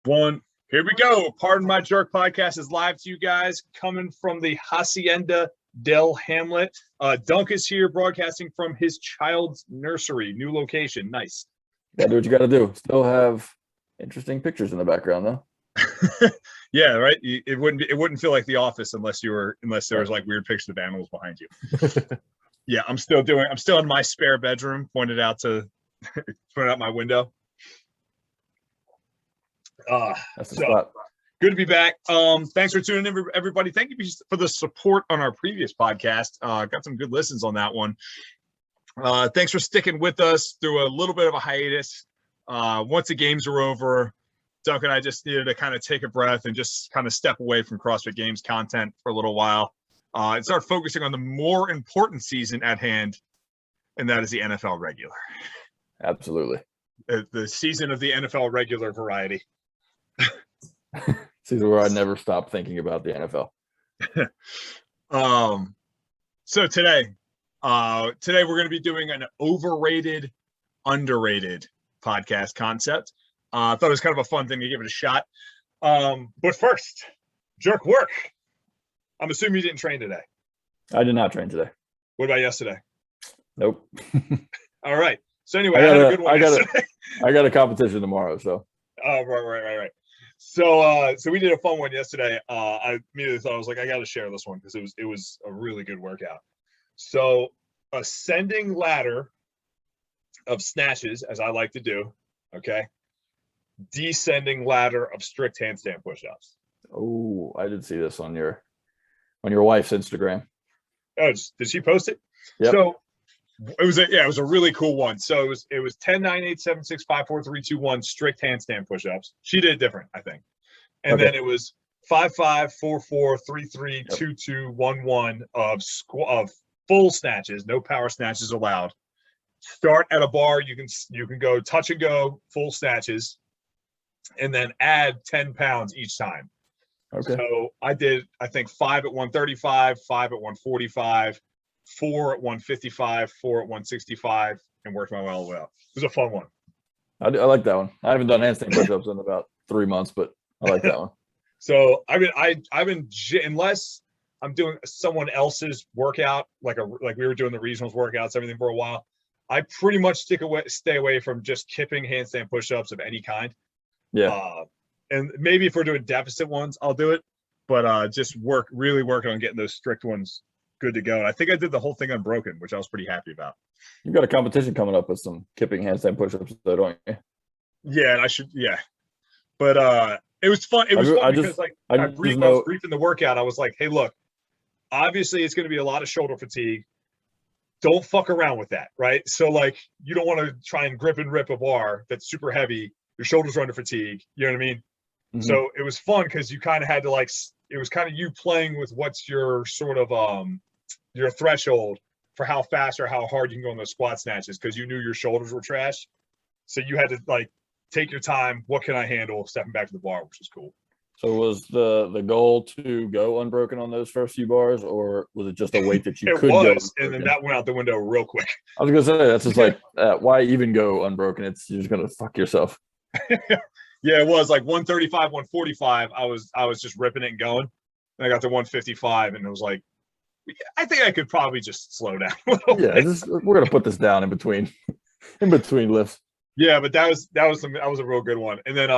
One. Here we go. Pardon My Jerk podcast is live to you guys, coming from the Hacienda del Hamlet. Dunk is here broadcasting from his child's nursery, new location. Nice. Gotta do what you gotta do. Still have interesting pictures in the background though. Yeah, right. It wouldn't feel like The Office unless there was like weird pictures of animals behind you. Yeah, I'm still in my spare bedroom, pointed out my window. That's the spot. Good to be back. Thanks for tuning in, everybody. Thank you for the support on our previous podcast. Got some good listens on that one. Thanks for sticking with us through a little bit of a hiatus. Once the games are over, Duncan and I just needed to kind of take a breath and just kind of step away from CrossFit Games content for a little while and start focusing on the more important season at hand, and that is the NFL regular. Absolutely. The season of the NFL regular variety. Season where I never stop thinking about the NFL. So today we're going to be doing an overrated, underrated podcast concept. I thought it was kind of a fun thing to give it a shot. But first, jerk work. I'm assuming you didn't train today. I did not train today. What about yesterday? Nope. All right. So anyway, I had a good one yesterday. I got a competition tomorrow, so. Oh, right. So we did a fun one yesterday. I immediately thought, I was like, I got to share this one because it was a really good workout. So ascending ladder of snatches, as I like to do, okay? Descending ladder of strict handstand push-ups. Oh, I did see this on your wife's Instagram. Oh, did she post it? Yep. So it was a really cool one. So it was 10, 9, 8, 7, 6, 5, 4, 3, 2, 1 strict handstand push-ups. She did it different, I think. And then it was 5, 5, 4, 4, 3, 3, 2, 2, 1, 1 of full snatches, no power snatches allowed. Start at a bar, you can go touch and go full snatches, and then add 10 pounds each time. Okay. So I did, I think 5 at 135, 5 at 145, 4 at 155, 4 at 165, and worked my way all the way up. It was a fun one. I like that one. I haven't done handstand push-ups in about 3 months, but I like that one. So I've been unless I'm doing someone else's workout, like we were doing the regionals workouts, everything for a while, I pretty much stay away from just kipping handstand push-ups of any kind. Yeah. And maybe if we're doing deficit ones, I'll do it. But just really working on getting those strict ones good to go. And I think I did the whole thing unbroken, which I was pretty happy about. You've got a competition coming up with some kipping handstand push-ups, though, don't you? Yeah, and I should. Yeah, but it was fun. It was fun because I was briefing the workout. I was like, hey, look, obviously it's going to be a lot of shoulder fatigue. Don't fuck around with that, right? So like, you don't want to try and grip and rip a bar that's super heavy. Your shoulders are under fatigue. You know what I mean? Mm-hmm. So it was fun because you kind of had to it was kind of you playing with what's your sort of your threshold for how fast or how hard you can go on those squat snatches because you knew your shoulders were trash. So you had to take your time. What can I handle? Stepping back to the bar, which was cool. So was the goal to go unbroken on those first few bars, or was it just a weight that you could go unbroken? And then that went out the window real quick. I was gonna say that's just like why even go unbroken? You're just gonna fuck yourself. Yeah, it was like 135, 145. I was just ripping it and going. And I got to 155, and it was like, I think I could probably just slow down a little bit. We're gonna put this down in between lifts. Yeah, but that was a real good one. And then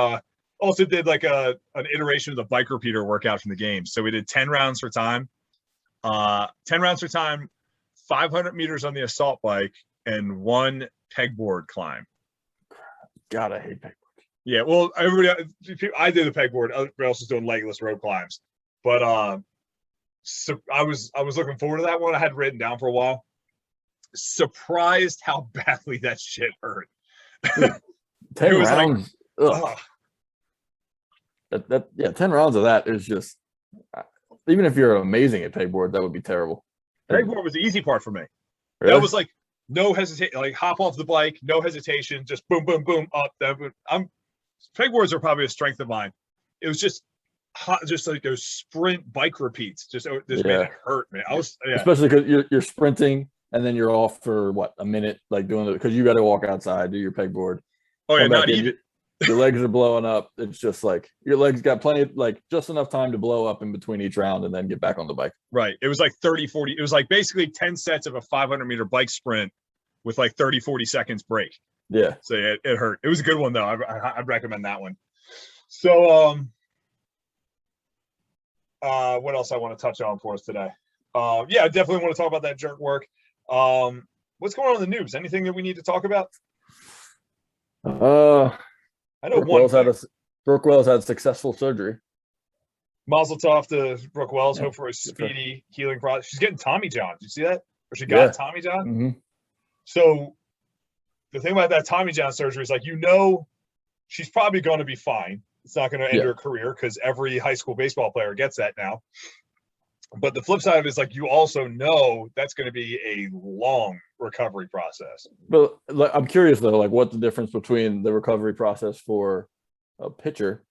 also did like an iteration of the bike repeater workout from the game. So we did 10 rounds for time. 10 rounds for time, 500 meters on the assault bike, and 1 pegboard climb. God, I hate pegboard. Yeah, well, I did the pegboard. Everybody else was doing legless rope climbs, but so I was looking forward to that one. I had written down for a while. Surprised how badly that shit hurt. 10 rounds. Like, 10 rounds of that is just. Even if you're amazing at pegboard, that would be terrible. Pegboard was the easy part for me. Really? That was like no hesitation, like hop off the bike, no hesitation, just boom, boom, boom, up. Pegboards are probably a strength of mine. It was just like those sprint bike repeats. Just made it hurt, man. Especially because you're sprinting and then you're off for a minute, like doing it because you got to walk outside, do your pegboard. Oh yeah, not even. your legs are blowing up. It's just like your legs got plenty, like just enough time to blow up in between each round and then get back on the bike. Right. It was like 30, 40. It was like basically 10 sets of a 500-meter bike sprint with like 30, 40 seconds break. Yeah. So it hurt. It was a good one, though. I'd recommend that one. So, what else I want to touch on for us today? Yeah, I definitely want to talk about that jerk work. What's going on in the news? Anything that we need to talk about? I know Brooke Wells had successful surgery. Mazel tov to Brooke Wells. Hope for a speedy healing process. She's getting Tommy John. Did you see that? Or she got Tommy John? Mm-hmm. So the thing about that Tommy John surgery is like, she's probably going to be fine. It's not going to end her career because every high school baseball player gets that now. But the flip side of it is like, you also know that's going to be a long recovery process. But like, I'm curious though, like what the difference between the recovery process for a pitcher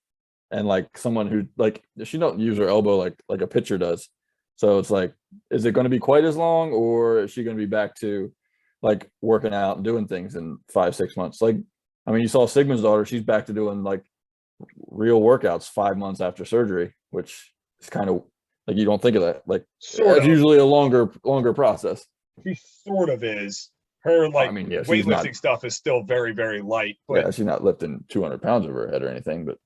and like someone who like she don't use her elbow like a pitcher does. So it's like, is it going to be quite as long, or is she going to be back to like working out and doing things in 5-6 months? Like, I mean, you saw Sigmund's daughter; she's back to doing like real workouts 5 months after surgery, which is kind of like you don't think of that. Like, it's usually a longer process. She sort of is. Her weightlifting stuff is still very, very light. But she's not lifting 200 pounds over her head or anything. But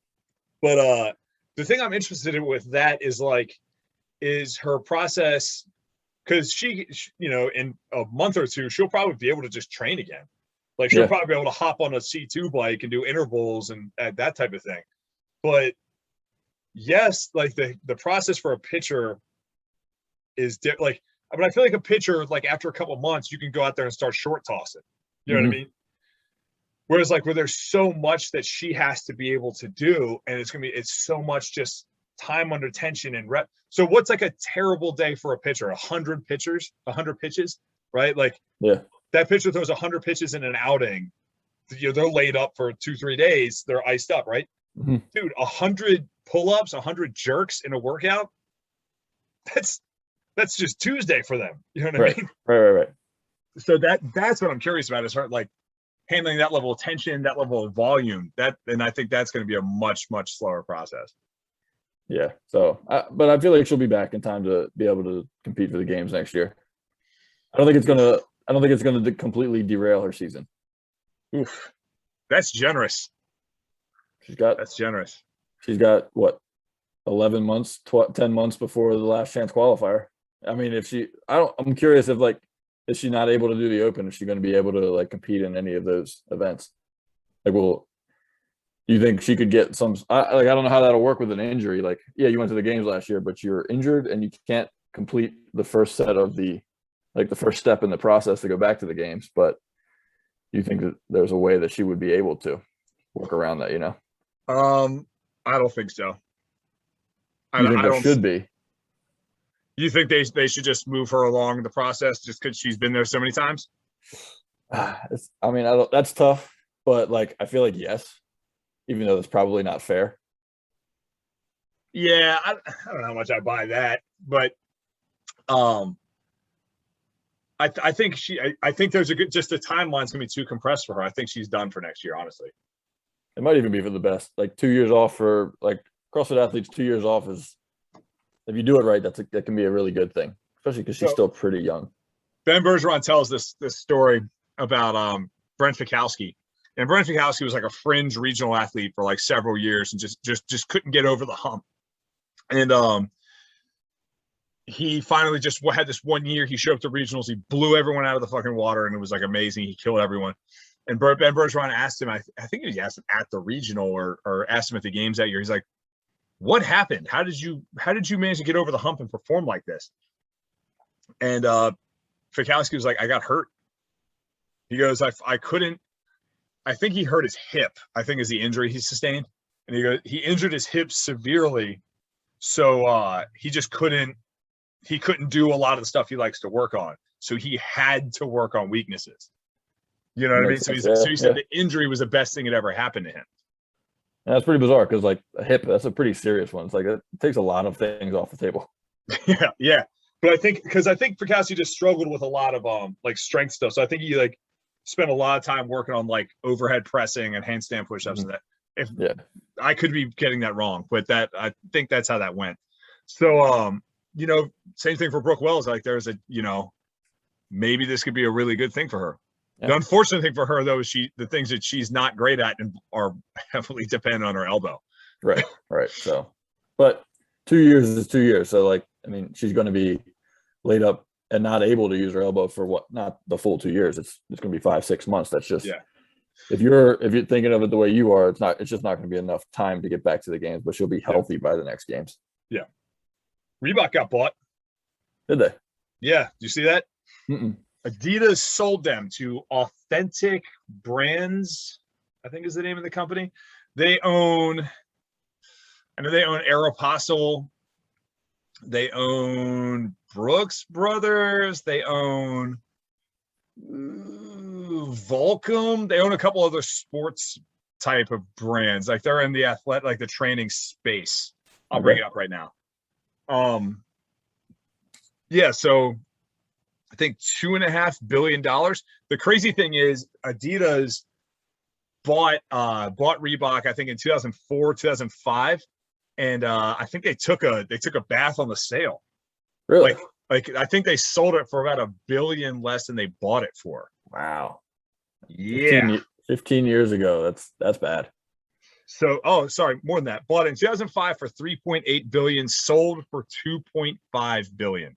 the thing I'm interested in with that is her process, because she, in a month or two, she'll probably be able to just train again. Like she'll probably be able to hop on a C2 bike and do intervals and that type of thing. But yes, like the process for a pitcher is like, I mean, I feel like a pitcher, like after a couple of months, you can go out there and start short tossing. You know what I mean? Whereas like where there's so much that she has to be able to do, and it's so much just time under tension and rep. So what's like a terrible day for a pitcher? 100 pitches, right? Like that pitcher throws 100 pitches in an outing. They're laid up for 2-3 days. They're iced up, right? Mm-hmm. Dude, 100 pull-ups, 100 jerks in a workout. That's just Tuesday for them. You know what I mean? Right. So that's what I'm curious about, is her like handling that level of tension, that level of volume. And I think that's going to be a much, much slower process. Yeah. So, but I feel like she'll be back in time to be able to compete for the games next year. I don't think it's going to completely derail her season. Oof, that's generous. That's generous. She's got what, 11 months, 10 months before the last chance qualifier. I mean, I'm curious if like, is she not able to do the Open? Is she going to be able to like compete in any of those events? Like, do you think she could get some? I don't know how that'll work with an injury. Like, yeah, you went to the games last year, but you're injured and you can't complete the first set of the first step in the process to go back to the games. But do you think that there's a way that she would be able to work around that? I don't think so. I think there should be. You think they should just move her along the process just because she's been there so many times? That's tough, but like I feel like yes, even though it's probably not fair. Yeah, I don't know how much I buy that, but I think there's just the timeline's gonna be too compressed for her. I think she's done for next year, honestly. It might even be for the best. Like 2 years off for like CrossFit athletes, 2 years off is, if you do it right, that can be a really good thing, especially because she's still pretty young. Ben Bergeron tells this story about Brent Fikowski. And Brent Fikowski was like a fringe regional athlete for like several years and just couldn't get over the hump. And he finally just had this 1 year. He showed up to regionals. He blew everyone out of the fucking water, and it was like amazing. He killed everyone. And Ben Bergeron asked him, I think he asked him at the regional or asked him at the games that year. He's like, what happened? How did you manage to get over the hump and perform like this? And Fikowski was like, I got hurt. He goes, I couldn't. I think he hurt his hip, I think is the injury he sustained. And he goes, he injured his hip severely. So he just couldn't do a lot of the stuff he likes to work on. So he had to work on weaknesses. You know what I mean? So he said the injury was the best thing that ever happened to him. And that's pretty bizarre because like a hip, that's a pretty serious one. It's like it takes a lot of things off the table. Yeah. But I think Fikowski just struggled with a lot of like strength stuff. So I think he like spent a lot of time working on like overhead pressing and handstand push-ups and that. If I could be getting that wrong, but I think that's how that went. So, same thing for Brooke Wells. Like there's maybe this could be a really good thing for her. Yeah. The unfortunate thing for her, though, is the things that she's not great at and are heavily dependent on her elbow. Right. So, but 2 years is 2 years. So, she's going to be laid up and not able to use her elbow for not the full 2 years. It's going to be 5-6 months. That's just if you're thinking of it the way you are, it's just not going to be enough time to get back to the games. But she'll be healthy by the next games. Yeah. Reebok got bought. Did they? Yeah. Did you see that? Mm-mm. Adidas sold them to Authentic Brands, I think is the name of the company. I know they own Aeropostale. They own Brooks Brothers. They own Volcom. They own a couple other sports type of brands. Like they're in the the training space. I'll bring it up right now. So I think $2.5 billion. The crazy thing is Adidas bought Reebok, I think in 2004, 2005. And I think they took a bath on the sale. Really? Like I think they sold it for about $1 billion less than they bought it for. Wow. Yeah. 15 years ago. That's bad. So, more than that. Bought in 2005 for $3.8 billion, sold for $2.5 billion.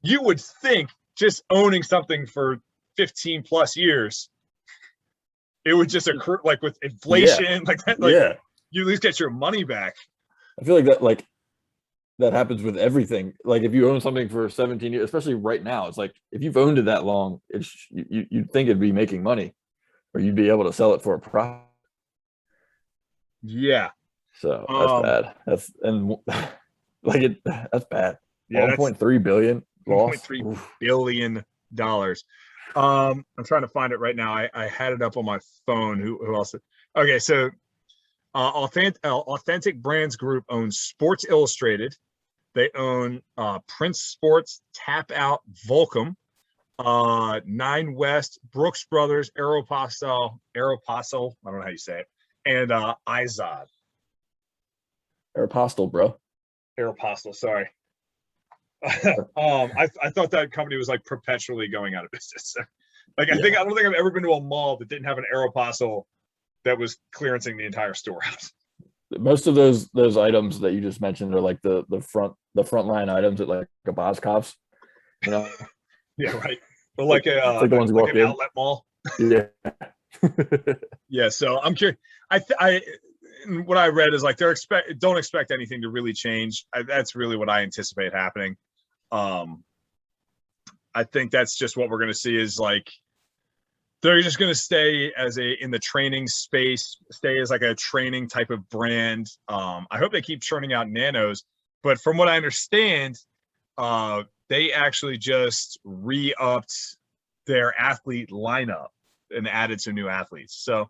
You would think just owning something for 15 plus years, it would just occur with inflation, like that. You at least get your money back. I feel like that happens with everything. Like if you own something for 17 years, especially right now, it's like if you've owned it that long, you'd think it'd be making money, or you'd be able to sell it for a profit. Yeah. So that's bad. That's bad. Yeah, 1.3 billion loss. $1.3 billion. I'm trying to find it right now. I had it up on my phone. Who else? Okay, so Authentic Brands Group owns Sports Illustrated. They own Prince Sports, Tap Out, Volcom, Nine West, Brooks Brothers, Aeropostale. I don't know how you say it, and Izod. Aeropostale, bro. Aeropostale. Sorry. I thought that company was like perpetually going out of business. I don't think I've ever been to a mall that didn't have an Aeropostale that was clearancing the entire store out. Most of those items that you just mentioned are like the front line items at like a Boscov's, Yeah, right. Or like an outlet mall. Yeah. Yeah. So I'm curious. What I read is like don't expect anything to really change. That's really what I anticipate happening. I think that's just what we're going to see is like they're just going to stay in the training space, stay as like a training type of brand. I hope they keep churning out nanos, but from what I understand, they actually just re-upped their athlete lineup and added some new athletes. So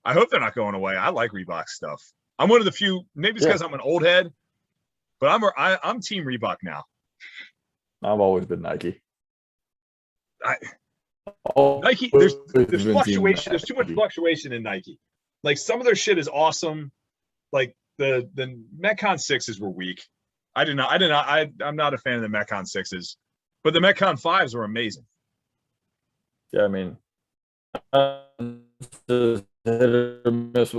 I hope they're not going away. I like Reebok stuff. I'm one of the few, maybe it's because I'm an old head, but I'm team Reebok now. I've always been Nike. Nike, there's fluctuation. There's too much fluctuation in Nike. Like some of their shit is awesome. Like the Metcon 6s were weak. I'm not a fan of the Metcon 6s, but the Metcon 5s were amazing. Yeah, I mean,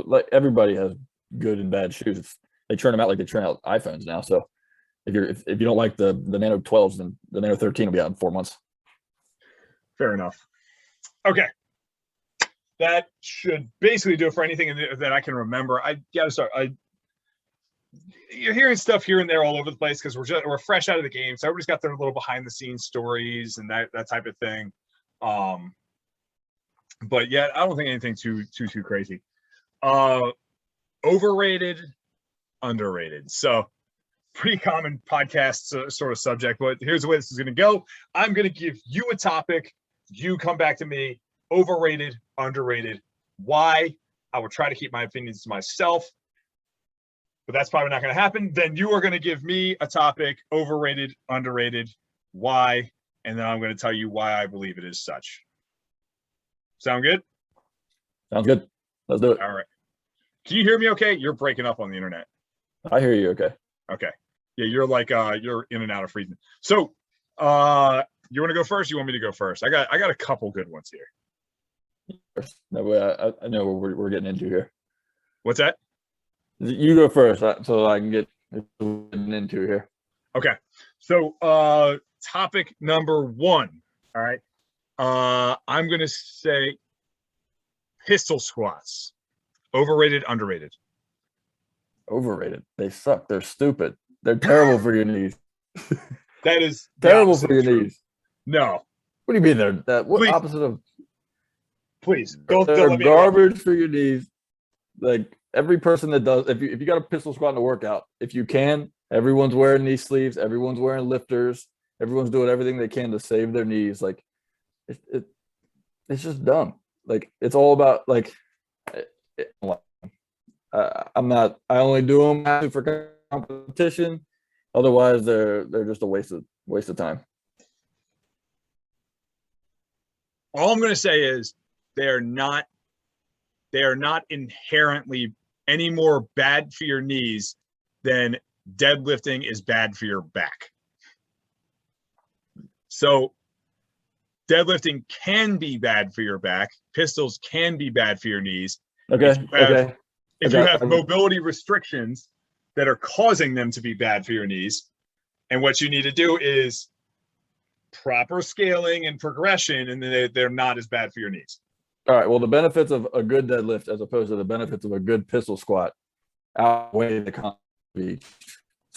like everybody has good and bad shoes. They churn them out like they churn out iPhones now. So if you don't like the Nano 12s, then the Nano 13 will be out in 4 months. Fair enough. Okay. That should basically do it for anything that I can remember. I gotta start. You're hearing stuff here and there all over the place because we're fresh out of the game. So everybody's got their little behind the scenes stories and that type of thing. But yeah, I don't think anything too crazy. Overrated, underrated. So pretty common podcast sort of subject, but here's the way this is going to go. I'm going to give you a topic. You come back to me. Overrated, underrated. Why? I will try to keep my opinions to myself, but that's probably not going to happen. Then you are going to give me a topic. Overrated, underrated. Why? And then I'm going to tell you why I believe it is such. Sound good? Sounds good. Let's do it. All right. Can you hear me okay? You're breaking up on the internet. I hear you okay. Okay. Yeah, you're like you're in and out of freezing. So you want to go first? You want me to go first? I got a couple good ones here. That way I know what we're getting into here. What's that? You go first so I can get into here. Okay. So topic number 1. All right. I'm gonna say pistol squats. Overrated, underrated. Overrated. They suck. They're stupid. They're terrible for your knees. That is terrible for your knees. No. What do you mean they're what Please. opposite of? Please They're garbage for your knees. Like every person that does, if you got a pistol squat in a workout, if you can, everyone's wearing knee sleeves, everyone's wearing lifters, everyone's doing everything they can to save their knees. Like it's just dumb. Like it's all about like. I only do them for competition. Otherwise, they're just a waste of time. All I'm going to say is they are not inherently any more bad for your knees than deadlifting is bad for your back. So deadlifting can be bad for your back. Pistols can be bad for your knees. Okay. If you have mobility restrictions that are causing them to be bad for your knees, and what you need to do is proper scaling and progression, and then they're not as bad for your knees. All right. Well, the benefits of a good deadlift as opposed to the benefits of a good pistol squat outweigh the cons. It's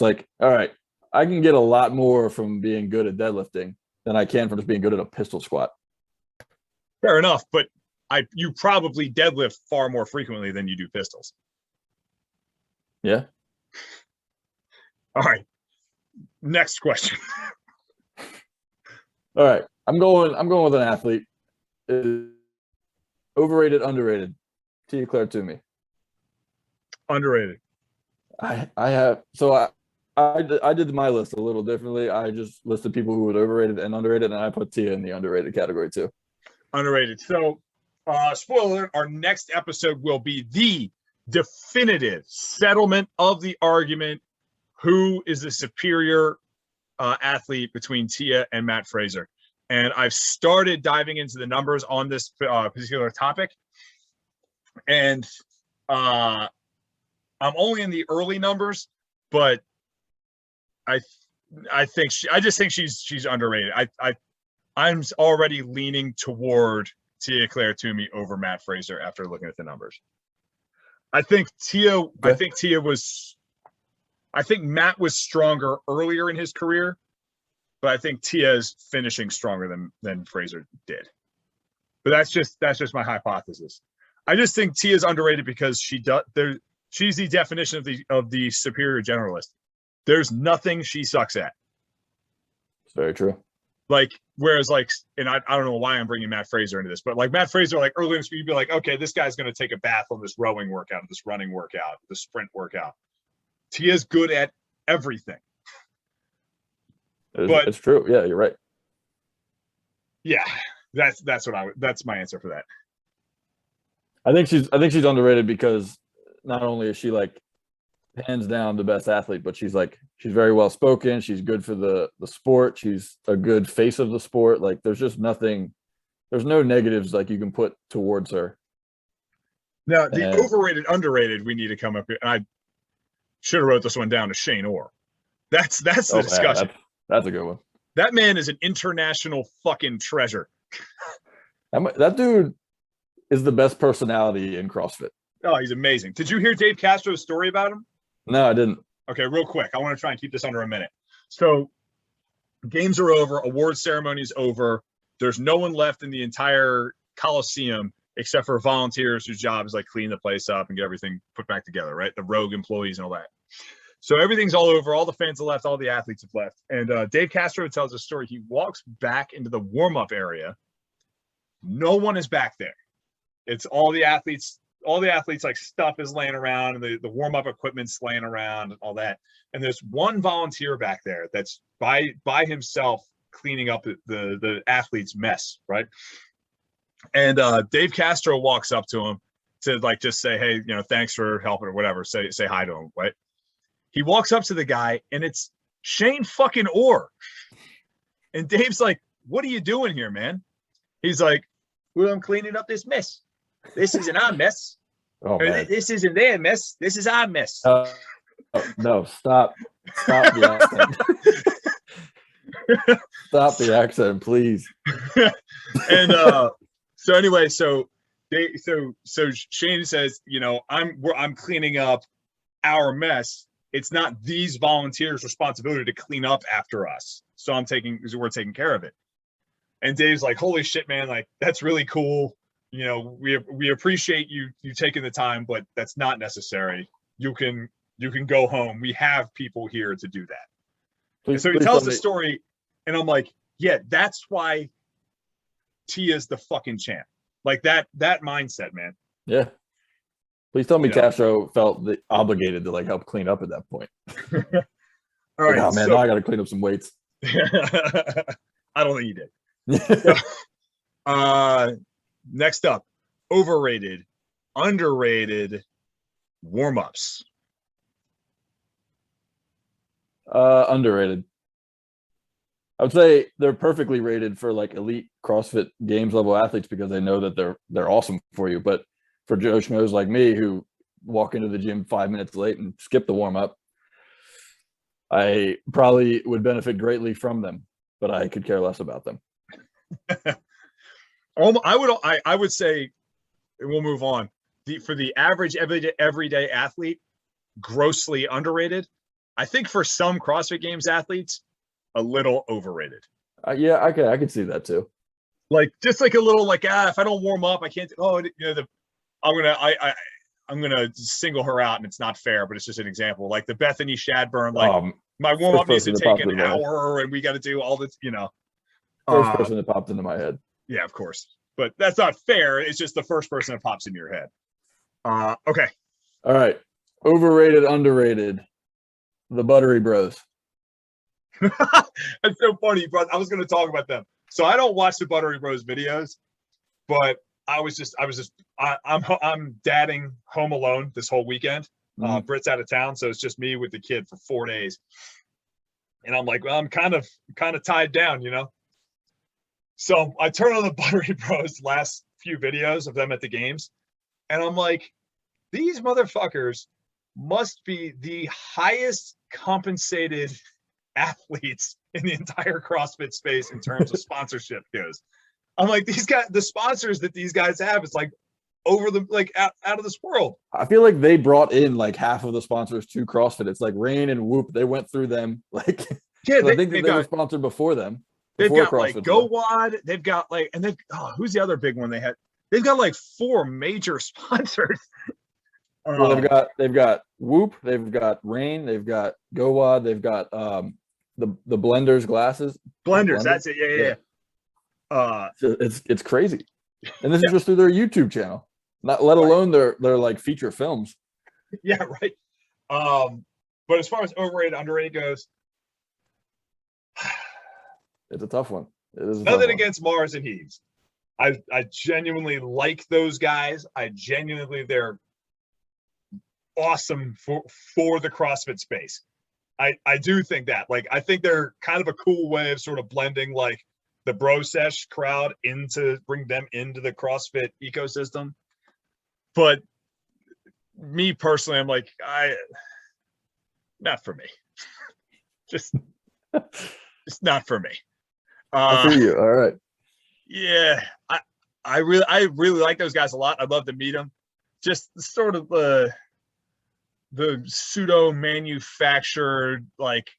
like, all right, I can get a lot more from being good at deadlifting than I can from just being good at a pistol squat. Fair enough, but you probably deadlift far more frequently than you do pistols. Yeah. All right. Next question. All right. I'm going with an athlete. Overrated, underrated. Declare to me. Underrated. I did my list a little differently. I just listed people who were overrated and underrated, and I put Tia in the underrated category too. Underrated. So, spoiler alert, our next episode will be the definitive settlement of the argument. Who is the superior athlete between Tia and Matt Fraser? And I've started diving into the numbers on this particular topic. And I'm only in the early numbers, but I just think she's underrated. I'm already leaning toward Tia Claire Toomey over Matt Fraser after looking at the numbers. I think Matt was stronger earlier in his career, but I think Tia is finishing stronger than Fraser did. But that's just my hypothesis. I just think Tia's underrated because she's the definition of the superior generalist. There's nothing she sucks at. It's very true. Like, whereas, like, and I don't know why I'm bringing Matt Fraser into this, but like Matt Fraser, like earlier in the you'd be like, okay, this guy's going to take a bath on this rowing workout, this running workout, the sprint workout. Tia's good at everything. But it's true. Yeah, you're right. Yeah, that's my answer for that. I think she's underrated because not only is she like hands down the best athlete, but she's very well spoken. She's good for the sport. She's a good face of the sport. Like there's no negatives like you can put towards her. Now the overrated, underrated, we need to come up here. I should have wrote this one down to Shane Orr. That's the discussion. That's a good one. That man is an international fucking treasure. That dude is the best personality in CrossFit. Oh, he's amazing. Did you hear Dave Castro's story about him? No, I didn't. Okay, real quick. I want to try and keep this under a minute. So games are over. Award ceremony is over. There's no one left in the entire Coliseum except for volunteers whose job is like clean the place up and get everything put back together, right? The rogue employees and all that. So everything's all over. All the fans have left. All the athletes have left. And Dave Castro tells a story. He walks back into the warm-up area. No one is back there. It's all the athletes like stuff is laying around and the warm-up equipment's laying around and all that. And there's one volunteer back there that's by himself cleaning up the athlete's mess, right? And Dave Castro walks up to him to like just say, hey, thanks for helping or whatever. Say hi to him, right? He walks up to the guy and it's Shane fucking Orr. And Dave's like, what are you doing here, man? He's like, well, I'm cleaning up this mess. This isn't our mess. Oh, man. This isn't their mess. This is our mess. No, stop the accent. Stop the accent, please. And so anyway, so Shane says, I'm cleaning up our mess. It's not these volunteers' responsibility to clean up after us. So we're taking care of it. And Dave's like, holy shit, man, like that's really cool. We appreciate you taking the time, but that's not necessary. You can go home. We have people here to do that. And so he tells the story, and I'm like, yeah, that's why Tia's the fucking champ. Like that mindset, man. Yeah. Please tell me Castro felt obligated to like help clean up at that point. All right, oh man, now I got to clean up some weights. I don't think you did. Next up, overrated, underrated warm-ups. Underrated. I would say they're perfectly rated for like elite CrossFit Games level athletes because they know that they're awesome for you. But for Joe Schmoes like me who walk into the gym 5 minutes late and skip the warm-up, I probably would benefit greatly from them, but I could care less about them. I would say, we'll move on. For the average everyday athlete, grossly underrated. I think for some CrossFit Games athletes, a little overrated. Yeah, I could see that too. Like just like a little like if I don't warm up, I can't. I'm gonna single her out, and it's not fair, but it's just an example. Like the Bethany Shadburn, like my warm up needs to take an hour, and we got to do all this. First person that popped into my head. Yeah, of course, but that's not fair. It's just the first person that pops into your head. Okay. All right. Overrated, underrated. The Buttery Bros. That's so funny, bro. I was going to talk about them. So I don't watch the Buttery Bros videos, but I'm dadding home alone this whole weekend. Britt's out of town, so it's just me with the kid for 4 days. And I'm like, well, I'm kind of tied down, So I turn on the Buttery Bros last few videos of them at the games, and I'm like, these motherfuckers must be the highest compensated athletes in the entire CrossFit space in terms of sponsorship goes. I'm like, these guys, the sponsors that these guys have, it's like over the out of this world. I feel like they brought in like half of the sponsors to CrossFit. It's like Rain and Whoop. They went through them. Like, yeah, I think they were sponsored before them. They've got CrossFit like GoWad. They've got like, and they've who's the other big one they had? They've got like 4 major sponsors. Well, they've got Whoop. They've got Rain. They've got GoWad. They've got the Blenders glasses. Blenders. That's it. Yeah. It's crazy, and this is just through their YouTube channel, not let alone their like feature films. Yeah, right. But as far as overrated, underrated goes, it's a tough one. It is nothing against Mars and Heaves. I genuinely like those guys. They're awesome for the CrossFit space. I do think that. Like, I think they're kind of a cool way of sort of blending like the bro sesh crowd bring them into the CrossFit ecosystem. But me personally, I'm like, not for me. just not for me. I feel you. All right. Yeah, I really like those guys a lot. I'd love to meet them. Just sort of the pseudo manufactured like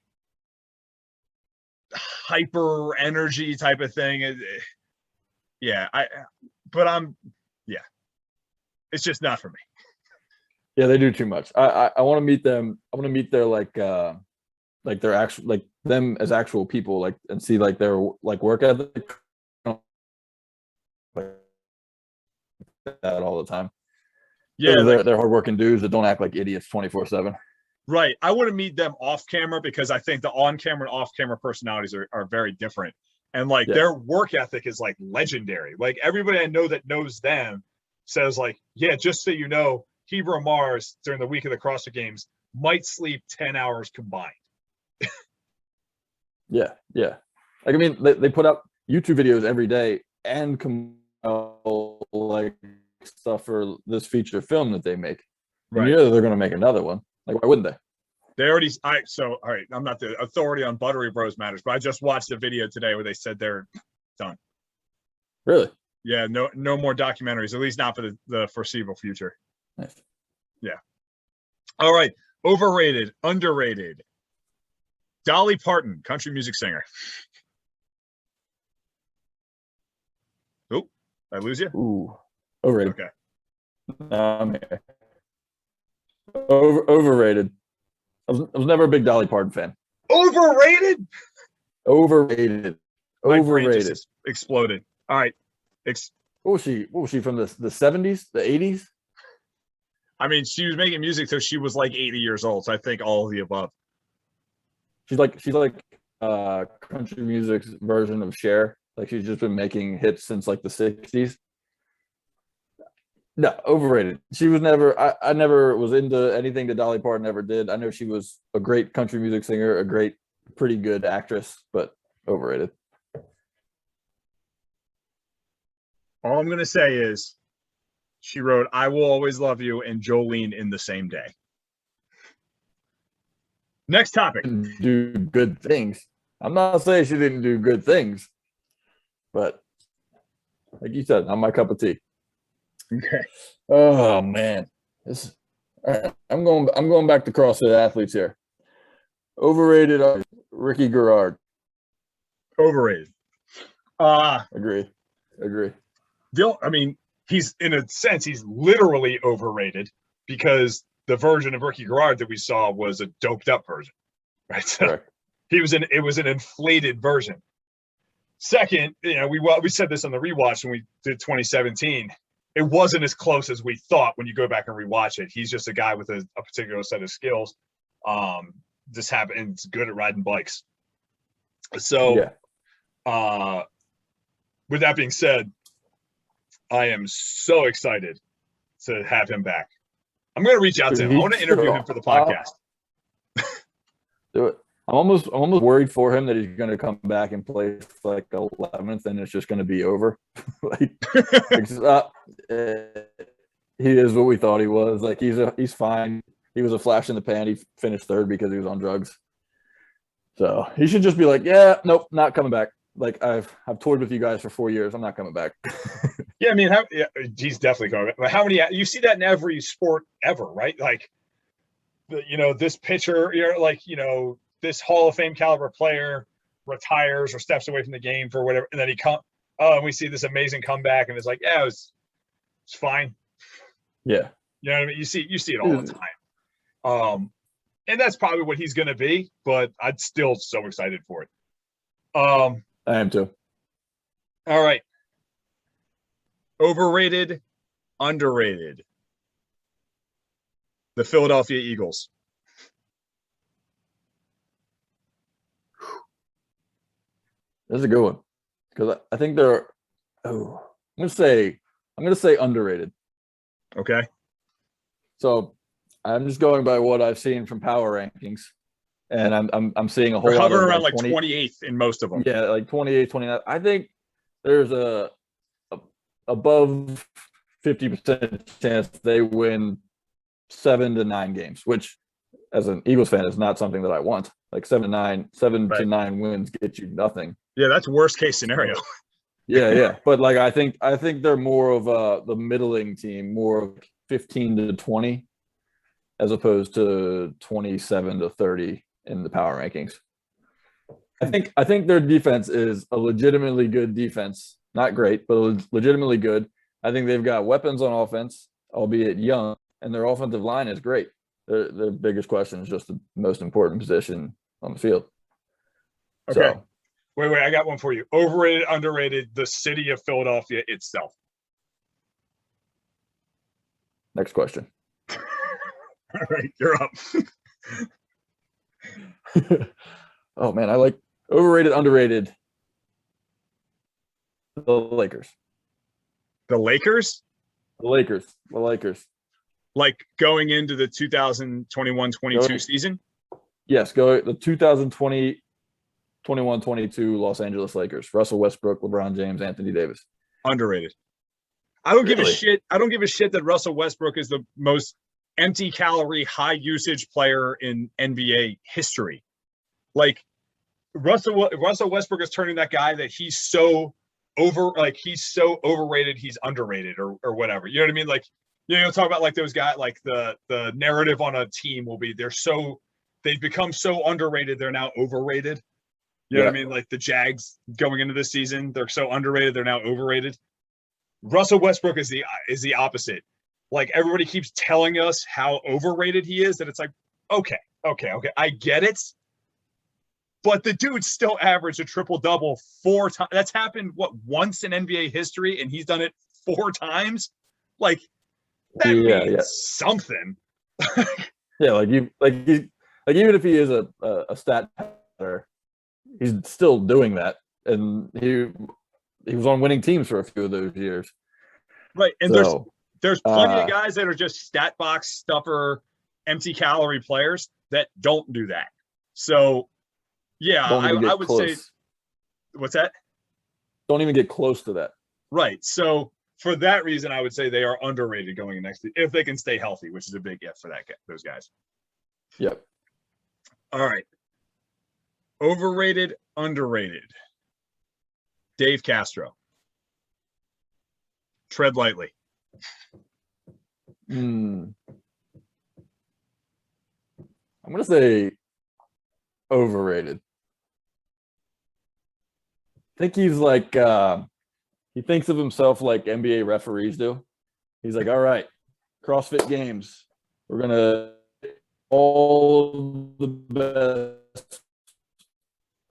hyper energy type of thing. Yeah, it's just not for me. Yeah, they do too much. I want to meet them. I want to meet their like their actual, like them as actual people, like, and see like their like work ethic like that all the time. Yeah, they're hardworking dudes that don't act like idiots 24/7. Right. I want to meet them off camera because I think the on camera and off camera personalities are very different. And like their work ethic is like legendary. Like everybody I know that knows them says like, yeah, just so you know, Hebrew Mars during the week of the CrossFit Games might sleep 10 hours combined. Yeah. Like, I mean, they put out YouTube videos every day and like stuff for this feature film that they make. And Right. they're going to make another one. Like, why wouldn't they? They already, all right, I'm not the authority on Buttery Bros Matters, but I just watched a video today where they said they're done. Really? Yeah, no more documentaries, at least not for the foreseeable future. Nice. Yeah. All right. Overrated, underrated. Dolly Parton, country music singer. Oh, did I lose you? Ooh, overrated. Okay. I'm here. Overrated. I was never a big Dolly Parton fan. Overrated? Overrated. My brain just exploded. All right. What was she from the 70s, the 80s? I mean, she was making music till she was like 80 years old. So I think all of the above. She's like country music's version of Cher. Like, she's just been making hits since like the 60s. No, overrated. She was never, I never was into anything that Dolly Parton ever did. I know she was a great country music singer, pretty good actress, but overrated. All I'm going to say is she wrote I Will Always Love You and Jolene in the same day. Next topic. Do good things. I'm not saying she didn't do good things, but like you said, not my cup of tea. Okay. Oh man, I'm going back to CrossFit athletes here. Overrated, Ricky Garrard. Overrated. Agree. I mean, he's in a sense he's literally overrated because the version of Ricky Garrard that we saw was a doped up version, right? So Correct. it was an inflated version. Second, we said this on the rewatch when we did 2017. It wasn't as close as we thought when you go back and rewatch it. He's just a guy with a particular set of skills. Just happens good at riding bikes. So, yeah. With that being said, I am so excited to have him back. I'm going to reach out to him. I want to interview him for the podcast. Do it. I'm almost worried for him that he's going to come back and play like 11th, and it's just going to be over. Like, he is what we thought he was. Like, he's fine. He was a flash in the pan. He finished third because he was on drugs. So he should just be like, yeah, nope, not coming back. Like, I've toured with you guys for 4 years. I'm not coming back. Yeah, I mean, he's definitely coming back. How many? You see that in every sport ever, right? Like, this pitcher, this Hall of Fame caliber player retires or steps away from the game for whatever, and then and we see this amazing comeback, and it's like, yeah, it's fine. Yeah, you know what I mean. You see it all the time. And that's probably what he's going to be, but I'm still so excited for it. I am too. All right. Overrated, underrated. The Philadelphia Eagles. That's a good one because I think they're. Oh, I'm gonna say underrated. Okay. So I'm just going by what I've seen from power rankings, and I'm seeing a whole lot of around like 28th in most of them. Yeah, like 28, 29. I think there's a above 50% chance they win 7 to 9 games, which as an Eagles fan is not something that I want. Like 7 to 9 wins get you nothing. Yeah, that's worst case scenario. Yeah. But like I think they're more of the middling team, more of 15 to 20 as opposed to 27 to 30 in the power rankings. I think their defense is a legitimately good defense. Not great, but legitimately good. I think they've got weapons on offense, albeit young, and their offensive line is great. Their biggest question is just the most important position on the field. Okay. So, wait, I got one for you. Overrated, underrated, the city of Philadelphia itself. Next question. All right, you're up. Oh, man, I like overrated, underrated. The Lakers. The Lakers? The Lakers. Like going into the 2021-22 season? Yes, go the 2020 21-22 Los Angeles Lakers. Russell Westbrook, LeBron James, Anthony Davis. Underrated. I don't give a shit. I don't give a shit that Russell Westbrook is the most empty calorie, high usage player in NBA history. Like Russell Westbrook is turning that guy that he's so overrated, he's underrated or whatever. You know what I mean? Like, you know, talk about like those guys, like the narrative on a team will be they've become so underrated, they're now overrated. You know what I mean? Like the Jags going into this season, they're so underrated, they're now overrated. Russell Westbrook is the opposite. Like everybody keeps telling us how overrated he is, that it's like, okay, I get it. But the dude still averaged a triple-double 4 times. That's happened, once in NBA history, and he's done it 4 times? Like, that means something. Even if he is a stat pattern, he's still doing that. And he was on winning teams for a few of those years. Right, and there's plenty of guys that are just stat box stuffer, empty calorie players that don't do that. So, yeah, I would say, what's that? Don't even get close to that. Right. So for that reason, I would say they are underrated going next if they can stay healthy, which is a big if for those guys. Yep. All right. Overrated, underrated. Dave Castro. Tread lightly. I'm going to say overrated. I think he's like, he thinks of himself like NBA referees do. He's like, all right, CrossFit Games, we're going to all the best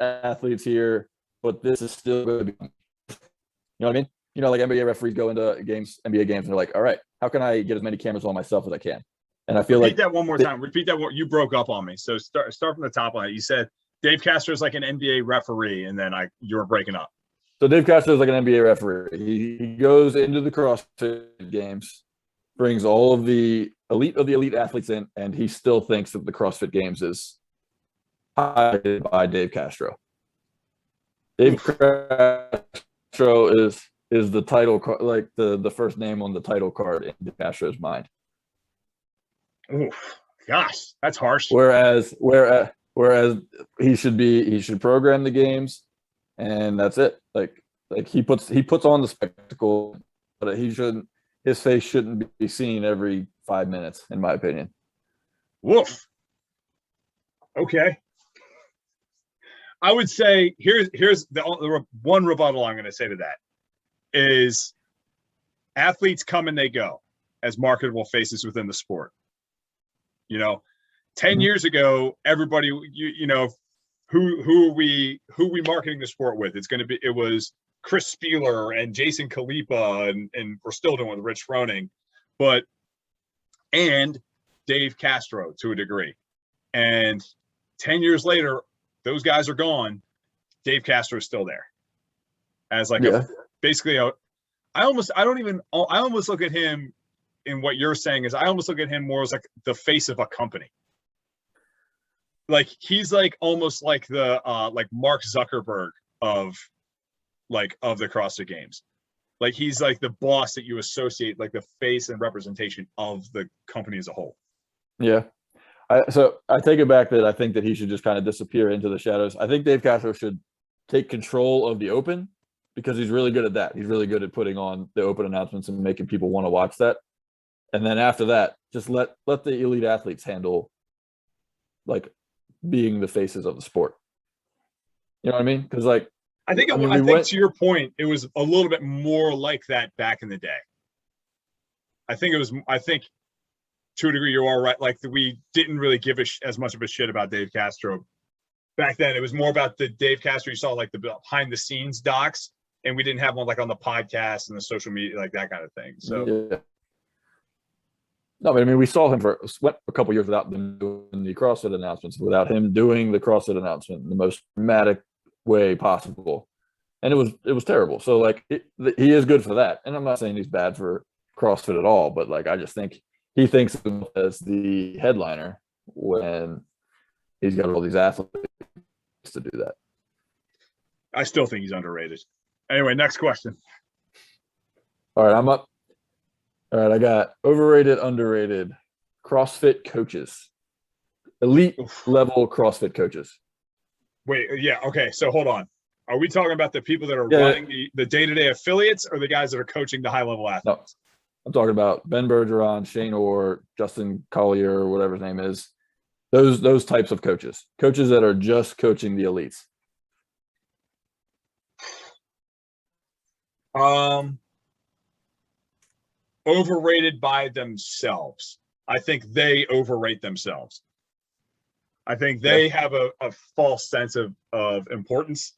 athletes here, but this is still going to be, you know what I mean? You know, like NBA referees go into NBA games, and they're like, all right, how can I get as many cameras on myself as I can? And I feel Repeat that one more time. Repeat that one. You broke up on me. So start from the top on it. You said Dave Castro is like an NBA referee, and then you were breaking up. So Dave Castro is like an NBA referee. He goes into the CrossFit Games, brings all of the elite athletes in, and he still thinks that the CrossFit Games is highlighted by Dave Castro. Dave Castro is the title, like the first name on the title card in Dave Castro's mind. Oh, gosh, that's harsh. Whereas he should program the games, and that's it. Like he puts on the spectacle, but his face shouldn't be seen every 5 minutes, in my opinion. Woof. Okay. I would say here's the one rebuttal I'm going to say to that is athletes come and they go as marketable faces within the sport. You know, 10 years ago, everybody, you know, who are we marketing the sport with? It was Chris Spieler and Jason Khalipa, and we're still doing with Rich Froning, and Dave Castro to a degree. And 10 years later, those guys are gone. Dave Castro is still there as like I almost look at him in what you're saying is I almost look at him more as like the face of a company. Like he's like almost like the like Mark Zuckerberg of the CrossFit Games. Like he's like the boss that you associate, like the face and representation of the company as a whole. Yeah. So I take it back that I think that he should just kind of disappear into the shadows. I think Dave Castro should take control of the Open because he's really good at that. He's really good at putting on the Open announcements and making people want to watch that. And then after that, just let the elite athletes handle like being the faces of the sport. You know what I mean? Because like I think to your point, it was a little bit more like that back in the day. I think to a degree you are right. Like we didn't really give as much of a shit about Dave Castro back then. It was more about the Dave Castro you saw like the behind the scenes docs, and we didn't have one like on the podcast and the social media, like that kind of thing. So yeah. No, but I mean, we saw him went a couple years without them doing the CrossFit announcements, without him doing the CrossFit announcement in the most dramatic way possible, and it was terrible. So like he is good for that, and I'm not saying he's bad for CrossFit at all, but like I just think he thinks of him as the headliner when he's got all these athletes to do that. I still think he's underrated. Anyway, next question. All right, I'm up. All right, I got overrated, underrated CrossFit coaches, elite level CrossFit coaches. Wait, yeah, okay. So hold on. Are we talking about the people that are running the day-to-day affiliates, or the guys that are coaching the high-level athletes? No, I'm talking about Ben Bergeron, Shane Orr, Justin Collier, or whatever his name is. Those types of coaches that are just coaching the elites. Overrated by themselves. I think they overrate themselves. I think they have a false sense of importance.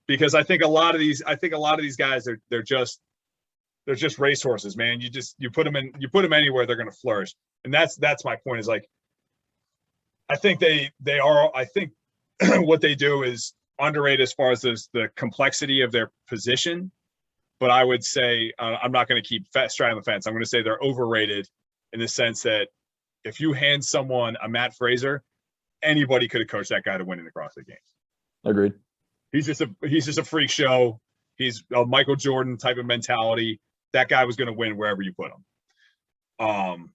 Because I think a lot of these guys they're just racehorses, man. You put them anywhere, they're going to flourish. And that's my point, is like, I think I think what they do is underrated as far as the complexity of their position. But I would say, I'm not going to keep straddling the fence. I'm going to say they're overrated in the sense that if you hand someone a Matt Fraser, anybody could have coached that guy to win in the CrossFit Games. Agreed. He's just a freak show. He's a Michael Jordan type of mentality. That guy was going to win wherever you put him.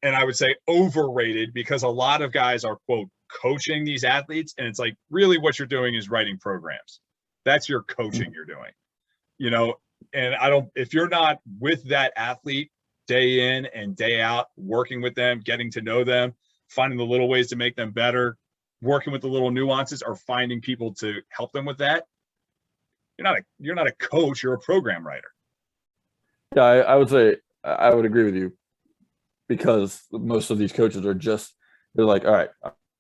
And I would say overrated because a lot of guys are, quote, coaching these athletes. And it's like, really what you're doing is writing programs. That's your coaching you're doing, you know? And if you're not with that athlete day in and day out, working with them, getting to know them, finding the little ways to make them better, working with the little nuances, or finding people to help them with that, you're not a coach, you're a program writer. Yeah, I would say I would agree with you, because most of these coaches they're like, all right,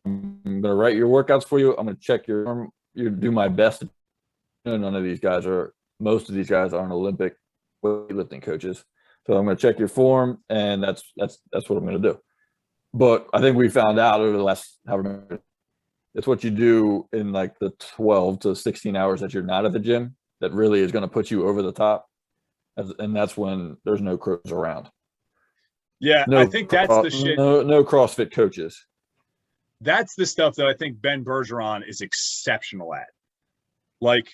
I'm going to write your workouts for you. I'm going to check you do my best. Most of these guys aren't Olympic weightlifting coaches. So I'm going to check your form, and that's what I'm going to do. But I think we found out over the last it's what you do in like the 12 to 16 hours that you're not at the gym that really is going to put you over the top. And that's when there's no coaches around. Yeah, I think that's the shit. No CrossFit coaches. That's the stuff that I think Ben Bergeron is exceptional at. Like,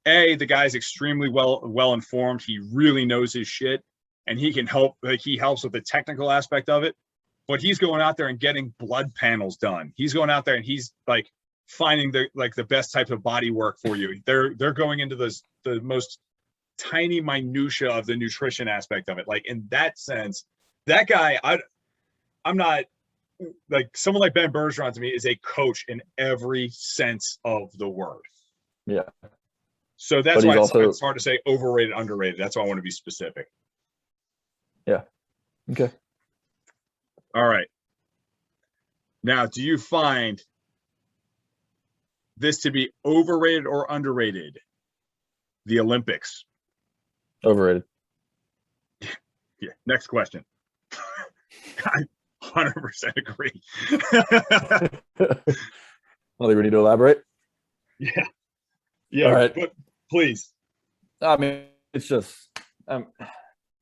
the guy's extremely well informed. He really knows his shit, and he can help. Like, he helps with the technical aspect of it. But he's going out there and getting blood panels done. He's going out there and he's like finding the best type of body work for you. They're going into the most tiny minutia of the nutrition aspect of it. Like, in that sense, that guy, I'm not like, someone like Ben Bergeron to me is a coach in every sense of the word. Yeah. So that's why it's hard to say overrated, underrated. That's why I want to be specific. Yeah. Okay. All right. Now, do you find this to be overrated or underrated? The Olympics. Overrated. Yeah. Next question. I 100% agree. I think we need to elaborate. Yeah. Yeah. All right. But please. I mean, it's just, I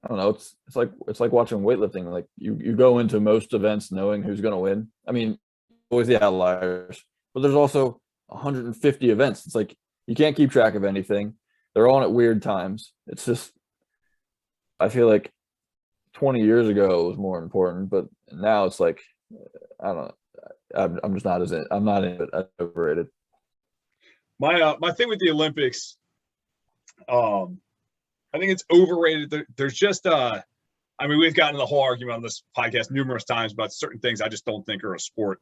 don't know. It's like watching weightlifting. Like you go into most events knowing who's going to win. I mean, always the outliers, but there's also 150 events. It's like you can't keep track of anything. They're on at weird times. It's just, I feel like 20 years ago it was more important, but now it's like, I don't know. I'm just not I'm not in it. Overrated. My thing with the Olympics, I think it's overrated. There's just I mean, we've gotten the whole argument on this podcast numerous times about certain things I just don't think are a sport.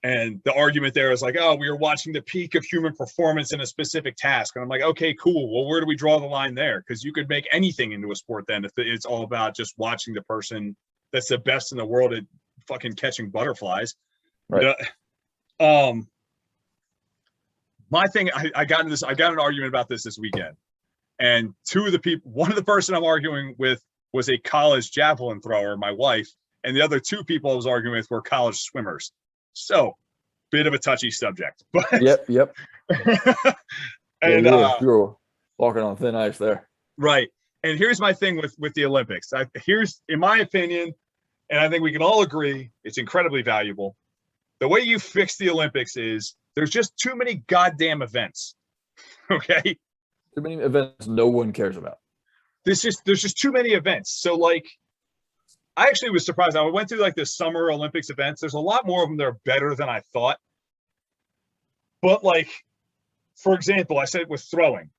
And the argument there is like, oh, we are watching the peak of human performance in a specific task. And I'm like, okay, cool. Well, where do we draw the line there? Because you could make anything into a sport then if it's all about just watching the person that's the best in the world at fucking catching butterflies. Right. My thing, I got an argument about this weekend. And one of the person I'm arguing with was a college javelin thrower, my wife, and the other two people I was arguing with were college swimmers. So, bit of a touchy subject. But Yep. and sure. Walking on thin ice there. Right. And here's my thing with the Olympics. Here's, in my opinion, and I think we can all agree, it's incredibly valuable. The way you fix the Olympics is there's just too many goddamn events. Okay. Too many events no one cares about. There's just too many events. So like, I actually was surprised. I went through like the Summer Olympics events. There's a lot more of them that are better than I thought. But like, for example, I said with throwing,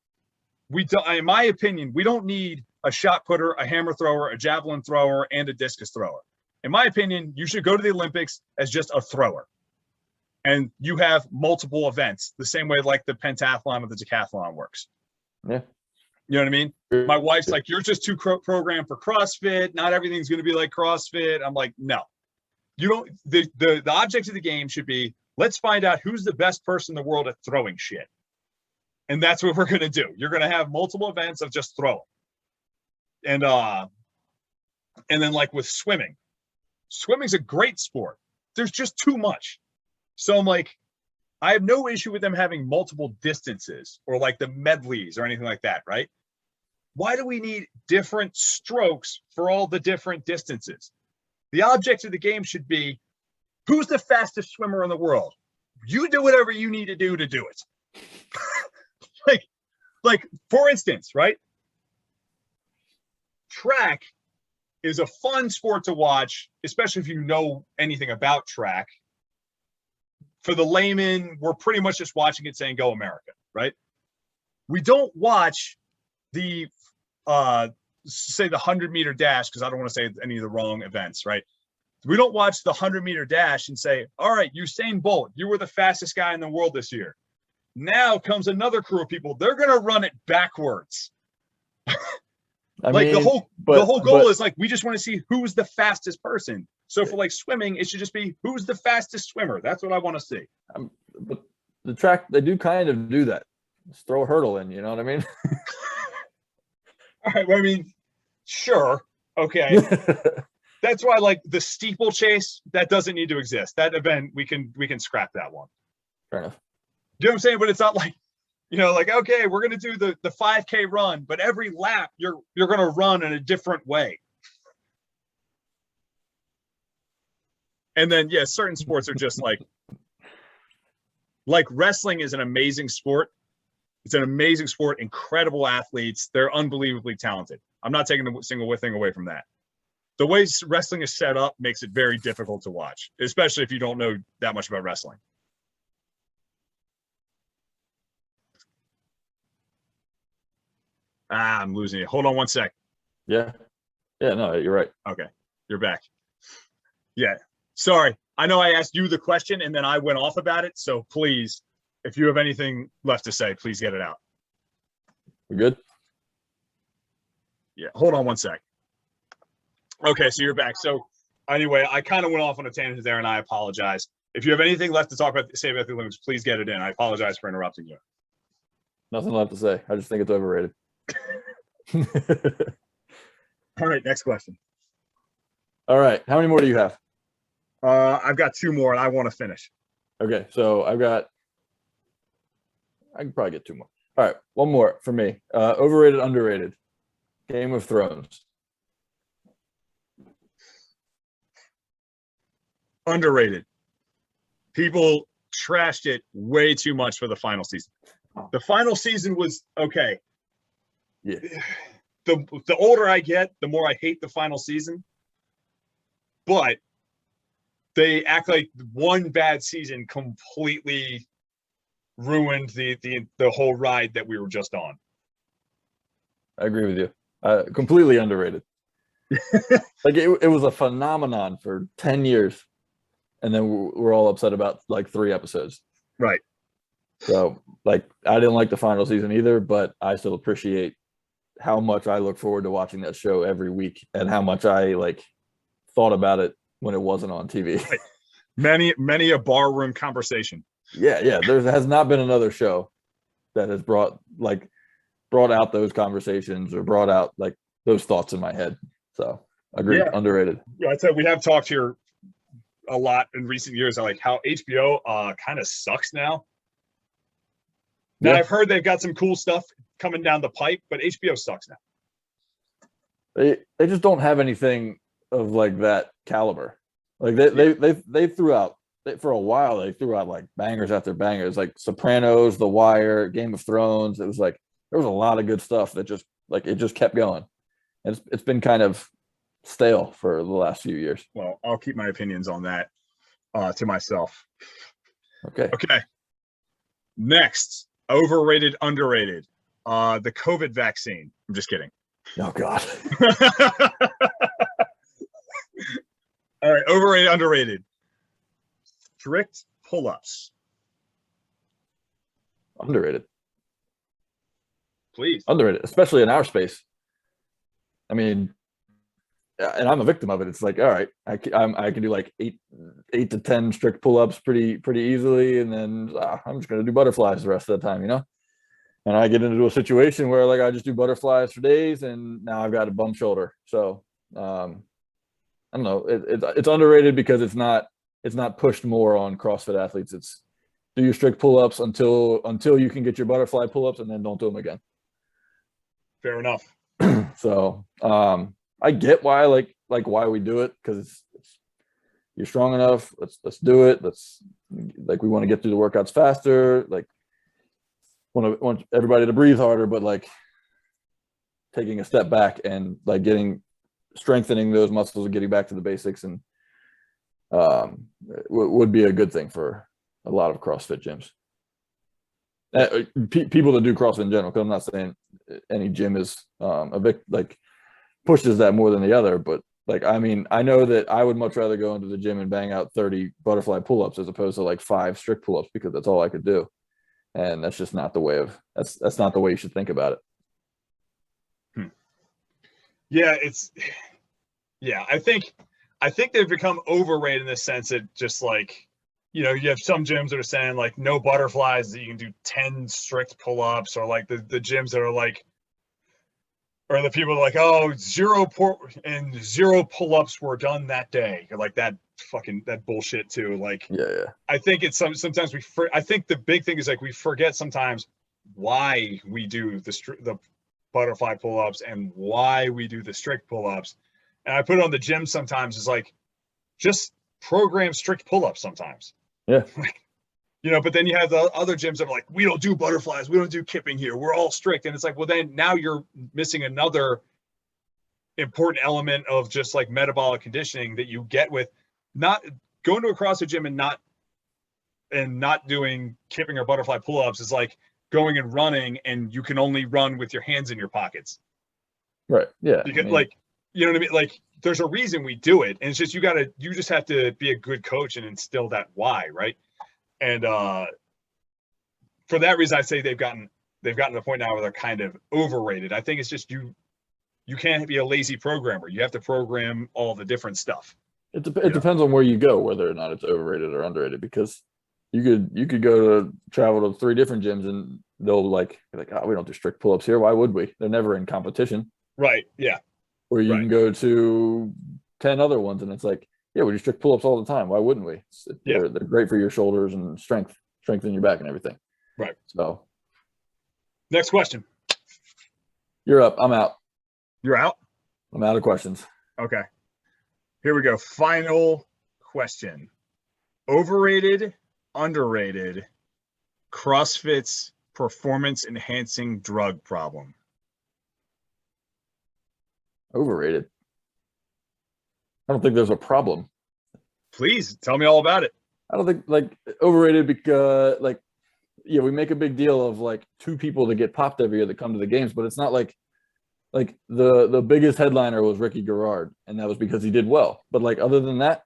in my opinion, we don't need a shot putter, a hammer thrower, a javelin thrower, and a discus thrower. In my opinion, you should go to the Olympics as just a thrower. And you have multiple events, the same way like the pentathlon or the decathlon works. Yeah. You know what I mean? My wife's like, you're just too programmed for CrossFit. Not everything's going to be like CrossFit. I'm like, no. You don't. The object of the game should be, let's find out who's the best person in the world at throwing shit. And that's what we're going to do. You're going to have multiple events of just throwing. And then like with swimming's a great sport. There's just too much. So I'm like, I have no issue with them having multiple distances or like the medleys or anything like that, right? Why do we need different strokes for all the different distances? The object of the game should be, who's the fastest swimmer in the world? You do whatever you need to do it. like for instance, right? Track is a fun sport to watch, especially if you know anything about track. For the layman, we're pretty much just watching it saying, go America, right? We don't watch the, say the 100-meter dash, because I don't want to say any of the wrong events, right? We don't watch the 100-meter dash and say, all right, Usain Bolt, you were the fastest guy in the world this year. Now comes another crew of people. They're going to run it backwards. The whole goal is like, we just want to see who's the fastest person. So for like swimming, it should just be who's the fastest swimmer. That's what I want to see. But the track, they do kind of do that. Just throw a hurdle in, you know what I mean? All right. Well, I mean, sure. Okay. That's why like the steeplechase, that doesn't need to exist. That event, we can scrap that one. Fair enough. You know what I'm saying? But it's not like, you know, like, okay, we're going to do the 5K run, but every lap you're going to run in a different way. And then, yeah, certain sports are just like wrestling is an amazing sport. It's an amazing sport, incredible athletes. They're unbelievably talented. I'm not taking a single thing away from that. The way wrestling is set up makes it very difficult to watch, especially if you don't know that much about wrestling. I'm losing it. Hold on one sec. Yeah. Yeah, no, you're right. Okay. You're back. Yeah. Sorry. I know I asked you the question and then I went off about it. So please, if you have anything left to say, please get it out. We good? Yeah. Hold on one sec. Okay. So you're back. So anyway, I kind of went off on a tangent there and I apologize. If you have anything left to say about the Olympics, please get it in. I apologize for interrupting you. Nothing left to say. I just think it's overrated. All right, next question. All right, how many more do you have? I've got two more, and I want to finish. Okay, so I can probably get two more. All right, one more for me. Overrated, underrated. Game of Thrones. Underrated. People trashed it way too much for the final season. The final season was okay. Yeah. The older I get, the more I hate the final season. But they act like one bad season completely ruined the whole ride that we were just on. I agree with you. Completely underrated. Like it was a phenomenon for 10 years. And then we're all upset about like 3 episodes. Right. So like I didn't like the final season either, but I still appreciate how much I look forward to watching that show every week and how much I like thought about it when it wasn't on TV. Right. Many a barroom conversation. Yeah. There has not been another show that has brought out those conversations or brought out like those thoughts in my head. So agree. Yeah. Underrated. Yeah, I'd say we have talked here a lot in recent years. Like how HBO kind of sucks now. Now I've heard they've got some cool stuff coming down the pipe, but HBO sucks now. They just don't have anything of like that caliber. Like they threw out for a while. They threw out like bangers after bangers, like Sopranos, The Wire, Game of Thrones. It was like there was a lot of good stuff that just like it just kept going, and it's been kind of stale for the last few years. Well, I'll keep my opinions on that to myself. Okay. Next, overrated, underrated. The COVID vaccine. I'm just kidding. Oh God. All right, overrated, underrated. Strict pull-ups. Underrated. Please. Underrated, especially in our space. I mean, and I'm a victim of it. It's like, all right, I can do like eight to 10 strict pull-ups pretty easily, and then I'm just gonna do butterflies the rest of the time, you know. And I get into a situation where like I just do butterflies for days, and now I've got a bum shoulder. So I don't know. It's underrated because it's not pushed more on CrossFit athletes. It's do your strict pull-ups until you can get your butterfly pull-ups, and then don't do them again. Fair enough. So I get why like why we do it, because it's you're strong enough. Let's do it. Let's like we want to get through the workouts faster. Like want everybody to breathe harder, but like taking a step back and like strengthening those muscles and getting back to the basics and would be a good thing for a lot of CrossFit gyms. People that do CrossFit in general, because I'm not saying any gym is like pushes that more than the other, but like I mean I know that I would much rather go into the gym and bang out 30 butterfly pull-ups as opposed to like 5 strict pull-ups, because that's all I could do, and that's just not the way that's not the way you should think about it. Yeah, I think they've become overrated in the sense that just like, you know, you have some gyms that are saying like no butterflies, that you can do 10 strict pull-ups, or like the gyms that are like, or the people are like, oh, 0 pull-ups were done that day. You're like that bullshit too. Like, Yeah. I think it's sometimes I think the big thing is like we forget sometimes why we do the butterfly pull-ups and why we do the strict pull-ups. And I put it on the gym sometimes is like, just program strict pull-ups sometimes. Yeah. You know, but then you have the other gyms that are like, we don't do butterflies, we don't do kipping here, we're all strict. And it's like, well, then now you're missing another important element of just like metabolic conditioning that you get with not going to a CrossFit gym and not doing kipping or butterfly pull-ups is like going and running and you can only run with your hands in your pockets. Right. Yeah. Because like, you know what I mean? Like there's a reason we do it. And it's just, you just have to be a good coach and instill that why, right? And for that reason, I say they've gotten to the point now where they're kind of overrated. I think it's just you can't be a lazy programmer. You have to program all the different stuff. It depends on where you go, whether or not it's overrated or underrated, because you could go to travel to 3 different gyms and they'll like oh, we don't do strict pull-ups here. Why would we? They're never in competition. Right. Yeah. Or you can go to 10 other ones and it's like, yeah, we do strict pull-ups all the time. Why wouldn't we? They're great for your shoulders and strengthen your back and everything. Right. So next question. You're up. I'm out. You're out? I'm out of questions. Okay. Here we go. Final question. Overrated, underrated, CrossFit's performance enhancing drug problem. Overrated. I don't think there's a problem. Please tell me all about it. I don't think like overrated because like, yeah, we make a big deal of like 2 people that get popped every year that come to the games, but it's not like the biggest headliner was Ricky Garrard, and that was because he did well. But like other than that,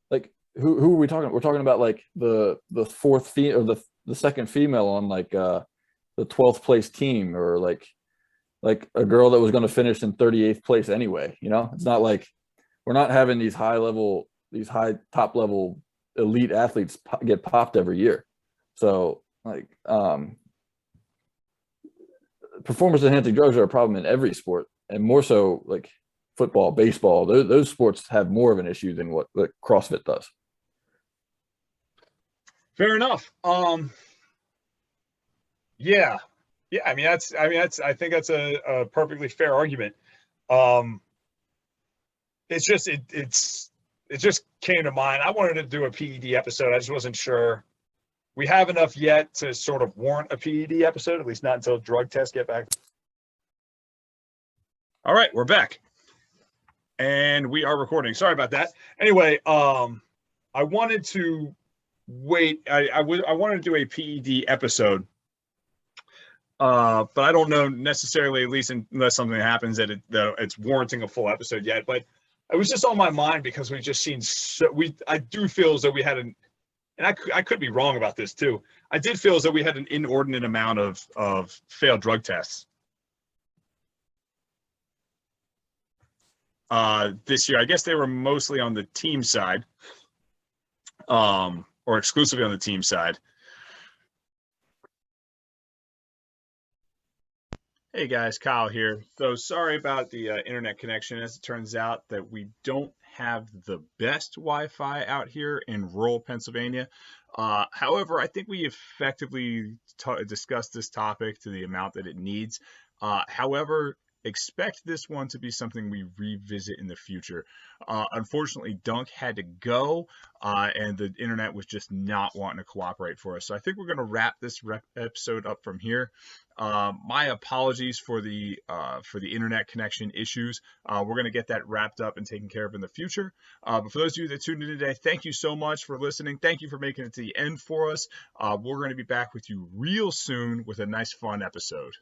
like who are we talking? We're talking about like the 4th female or the 2nd female on like the 12th place team, or like a girl that was going to finish in 38th place anyway. You know, it's not like we're not having these high top level elite athletes get popped every year. So like performance enhancing drugs are a problem in every sport, and more so like football, baseball. Those sports have more of an issue than what CrossFit does. Fair enough. Yeah. Yeah. I think that's a perfectly fair argument. It's just, it just came to mind. I wanted to do a PED episode. I just wasn't sure. We have enough yet to sort of warrant a PED episode, at least not until drug tests get back. All right, we're back. And we are recording. Sorry about that. Anyway, I wanted to wait. I wanted to do a PED episode. But I don't know necessarily, at least unless something happens, that it's warranting a full episode yet. But it was just on my mind because we've just seen I do feel as though we had and I could be wrong about this too. I did feel as though we had an inordinate amount of failed drug tests this year. I guess they were mostly on the team side, or exclusively on the team side. Hey guys, Kyle here. So sorry about the internet connection. As it turns out that we don't have the best Wi-Fi out here in rural Pennsylvania. However, I think we effectively discussed this topic to the amount that it needs. However, expect this one to be something we revisit in the future. Unfortunately, Dunk had to go, and the internet was just not wanting to cooperate for us. So I think we're going to wrap this episode up from here. My apologies for the internet connection issues. We're going to get that wrapped up and taken care of in the future. But for those of you that tuned in today, thank you so much for listening. Thank you for making it to the end for us. We're going to be back with you real soon with a nice, fun episode.